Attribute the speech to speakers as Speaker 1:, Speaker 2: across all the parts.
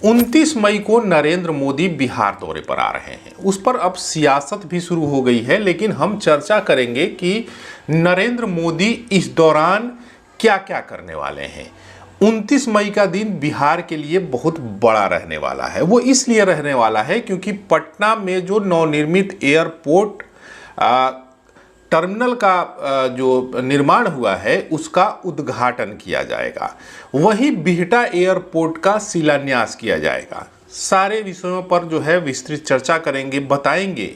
Speaker 1: 29 मई को नरेंद्र मोदी बिहार दौरे पर आ रहे हैं। उस पर अब सियासत भी शुरू हो गई है, लेकिन हम चर्चा करेंगे कि नरेंद्र मोदी इस दौरान क्या क्या करने वाले हैं। 29 मई का दिन बिहार के लिए बहुत बड़ा रहने वाला है। वो इसलिए रहने वाला है क्योंकि पटना में जो नवनिर्मित एयरपोर्ट टर्मिनल का जो निर्माण हुआ है उसका उद्घाटन किया जाएगा। वहीं बिहटा एयरपोर्ट का शिलान्यास किया जाएगा। सारे विषयों पर जो है विस्तृत चर्चा करेंगे, बताएंगे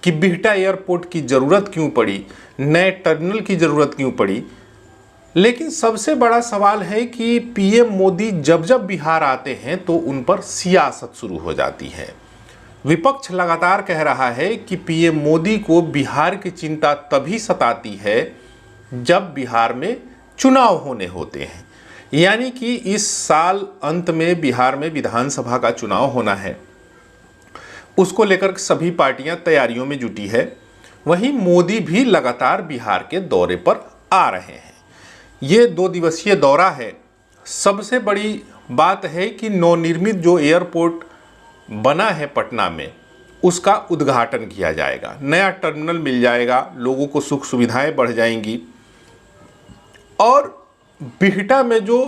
Speaker 1: कि बिहटा एयरपोर्ट की ज़रूरत क्यों पड़ी, नए टर्मिनल की ज़रूरत क्यों पड़ी। लेकिन सबसे बड़ा सवाल है कि पीएम मोदी जब जब बिहार आते हैं तो उन पर सियासत शुरू हो जाती है। विपक्ष लगातार कह रहा है कि पीएम मोदी को बिहार की चिंता तभी सताती है जब बिहार में चुनाव होने होते हैं। यानी कि इस साल अंत में बिहार में विधानसभा का चुनाव होना है, उसको लेकर सभी पार्टियां तैयारियों में जुटी है। वहीं मोदी भी लगातार बिहार के दौरे पर आ रहे हैं। ये 2 दिवसीय दौरा है। सबसे बड़ी बात है कि नवनिर्मित जो एयरपोर्ट बना है पटना में उसका उद्घाटन किया जाएगा। नया टर्मिनल मिल जाएगा, लोगों को सुख सुविधाएं बढ़ जाएंगी। और बिहटा में जो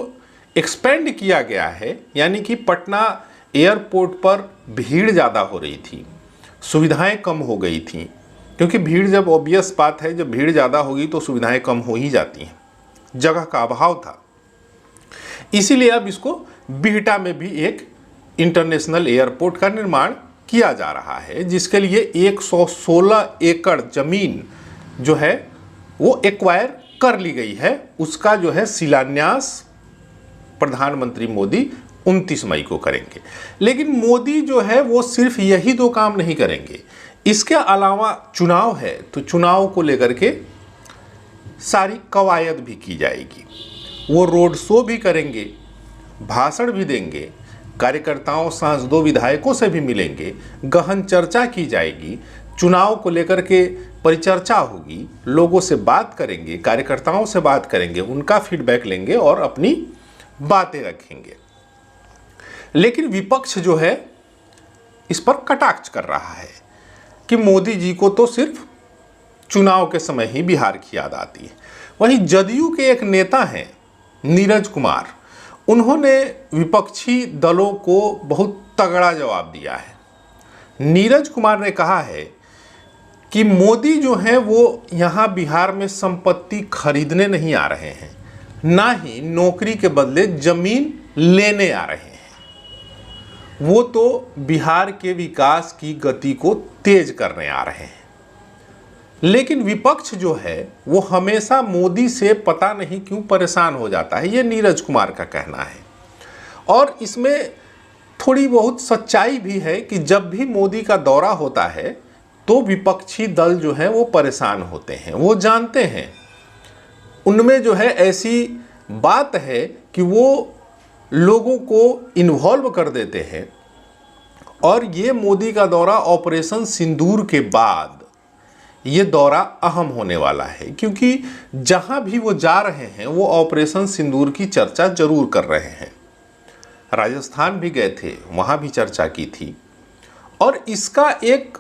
Speaker 1: एक्सपेंड किया गया है, यानी कि पटना एयरपोर्ट पर भीड़ ज़्यादा हो रही थी, सुविधाएं कम हो गई थी। क्योंकि भीड़, जब ऑब्वियस बात है, जब भीड़ ज़्यादा होगी तो सुविधाएं कम हो ही जाती हैं, जगह का अभाव था। इसीलिए अब इसको बिहटा में भी एक इंटरनेशनल एयरपोर्ट का निर्माण किया जा रहा है, जिसके लिए 116 एकड़ जमीन जो है वो एक्वायर कर ली गई है। उसका जो है शिलान्यास प्रधानमंत्री मोदी 29 मई को करेंगे। लेकिन मोदी जो है वो सिर्फ यही 2 काम नहीं करेंगे, इसके अलावा चुनाव है तो चुनाव को लेकर के सारी कवायद भी की जाएगी। वो रोड शो भी करेंगे, भाषण भी देंगे, कार्यकर्ताओं, सांसदों, विधायकों से भी मिलेंगे, गहन चर्चा की जाएगी, चुनाव को लेकर के परिचर्चा होगी, लोगों से बात करेंगे, कार्यकर्ताओं से बात करेंगे, उनका फीडबैक लेंगे और अपनी बातें रखेंगे। लेकिन विपक्ष जो है इस पर कटाक्ष कर रहा है कि मोदी जी को तो सिर्फ चुनाव के समय ही बिहार की याद आती है। वहीं जदयू के एक नेता हैं नीरज कुमार, उन्होंने विपक्षी दलों को बहुत तगड़ा जवाब दिया है। नीरज कुमार ने कहा है कि मोदी जो है वो यहाँ बिहार में संपत्ति खरीदने नहीं आ रहे हैं, ना ही नौकरी के बदले जमीन लेने आ रहे हैं। वो तो बिहार के विकास की गति को तेज करने आ रहे हैं। लेकिन विपक्ष जो है वो हमेशा मोदी से पता नहीं क्यों परेशान हो जाता है, ये नीरज कुमार का कहना है। और इसमें थोड़ी बहुत सच्चाई भी है कि जब भी मोदी का दौरा होता है तो विपक्षी दल जो है वो परेशान होते हैं। वो जानते हैं, उनमें जो है ऐसी बात है कि वो लोगों को इन्वॉल्व कर देते हैं। और ये मोदी का दौरा ऑपरेशन सिंदूर के बाद ये दौरा अहम होने वाला है, क्योंकि जहां भी वो जा रहे हैं वो ऑपरेशन सिंदूर की चर्चा जरूर कर रहे हैं। राजस्थान भी गए थे, वहां भी चर्चा की थी। और इसका एक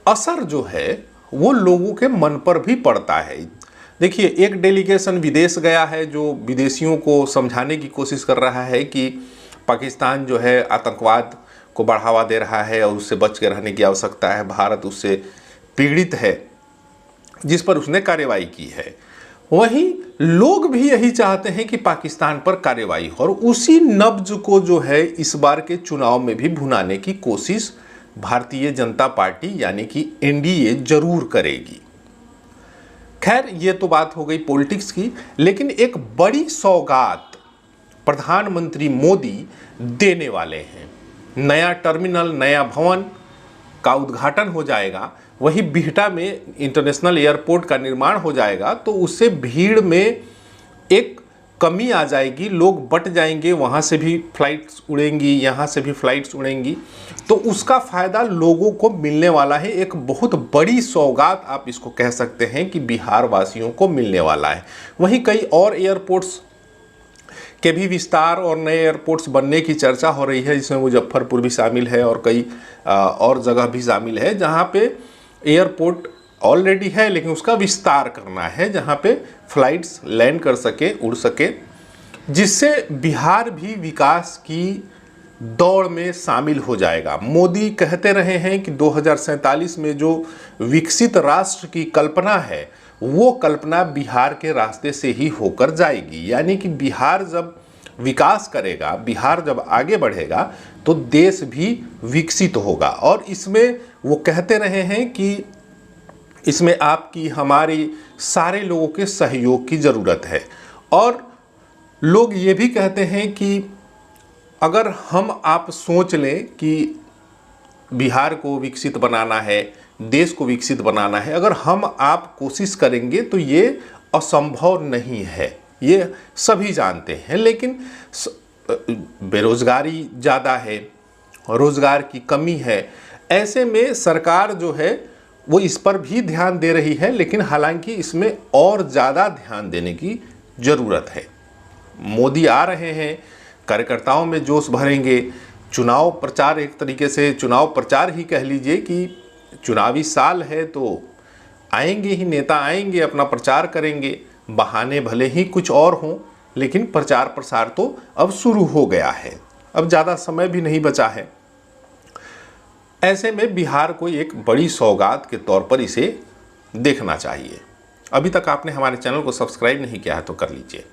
Speaker 1: असर जो है वो लोगों के मन पर भी पड़ता है। देखिए, एक डेलीगेशन विदेश गया है जो विदेशियों को समझाने की कोशिश कर रहा है कि पाकिस्तान जो है आतंकवाद को बढ़ावा दे रहा है और उससे बच के रहने की आवश्यकता है, भारत उससे पीड़ित है, जिस पर उसने कार्रवाई की है। वहीं लोग भी यही चाहते हैं कि पाकिस्तान पर कार्रवाई हो, और उसी नब्ज को जो है इस बार के चुनाव में भी भुनाने की कोशिश भारतीय जनता पार्टी यानी कि एनडीए जरूर करेगी। खैर, ये तो बात हो गई पॉलिटिक्स की। लेकिन एक बड़ी सौगात प्रधानमंत्री मोदी देने वाले हैं। नया टर्मिनल, नया भवन का उद्घाटन हो जाएगा। वही बिहटा में इंटरनेशनल एयरपोर्ट का निर्माण हो जाएगा, तो उससे भीड़ में एक कमी आ जाएगी, लोग बट जाएंगे, वहाँ से भी फ्लाइट्स उड़ेंगी, यहाँ से भी फ्लाइट्स उड़ेंगी, तो उसका फ़ायदा लोगों को मिलने वाला है। एक बहुत बड़ी सौगात आप इसको कह सकते हैं कि बिहार वासियों को मिलने वाला है। वहीं कई और एयरपोर्ट्स के भी विस्तार और नए एयरपोर्ट्स बनने की चर्चा हो रही है, जिसमें मुजफ्फरपुर भी शामिल है और कई और जगह भी शामिल है, जहाँ पे एयरपोर्ट ऑलरेडी है लेकिन उसका विस्तार करना है, जहाँ पे फ्लाइट्स लैंड कर सके, उड़ सके, जिससे बिहार भी विकास की दौड़ में शामिल हो जाएगा। मोदी कहते रहे हैं कि 2047 में जो विकसित राष्ट्र की कल्पना है वो कल्पना बिहार के रास्ते से ही होकर जाएगी। यानी कि बिहार जब विकास करेगा, बिहार जब आगे बढ़ेगा तो देश भी विकसित होगा। और इसमें वो कहते रहे हैं कि इसमें आपकी हमारी सारे लोगों के सहयोग की ज़रूरत है। और लोग ये भी कहते हैं कि अगर हम आप सोच लें कि बिहार को विकसित बनाना है, देश को विकसित बनाना है, अगर हम आप कोशिश करेंगे तो ये असंभव नहीं है, ये सभी जानते हैं। लेकिन बेरोजगारी ज़्यादा है, रोज़गार की कमी है, ऐसे में सरकार जो है वो इस पर भी ध्यान दे रही है, लेकिन हालांकि इसमें और ज़्यादा ध्यान देने की ज़रूरत है। मोदी आ रहे हैं, कार्यकर्ताओं में जोश भरेंगे, चुनाव प्रचार, एक तरीके से चुनाव प्रचार ही कह लीजिए कि चुनावी साल है तो आएंगे ही नेता, आएंगे अपना प्रचार करेंगे, बहाने भले ही कुछ और हों लेकिन प्रचार प्रसार तो अब शुरू हो गया है, अब ज़्यादा समय भी नहीं बचा है। ऐसे में बिहार को एक बड़ी सौगात के तौर पर इसे देखना चाहिए। अभी तक आपने हमारे चैनल को सब्सक्राइब नहीं किया है तो कर लीजिए।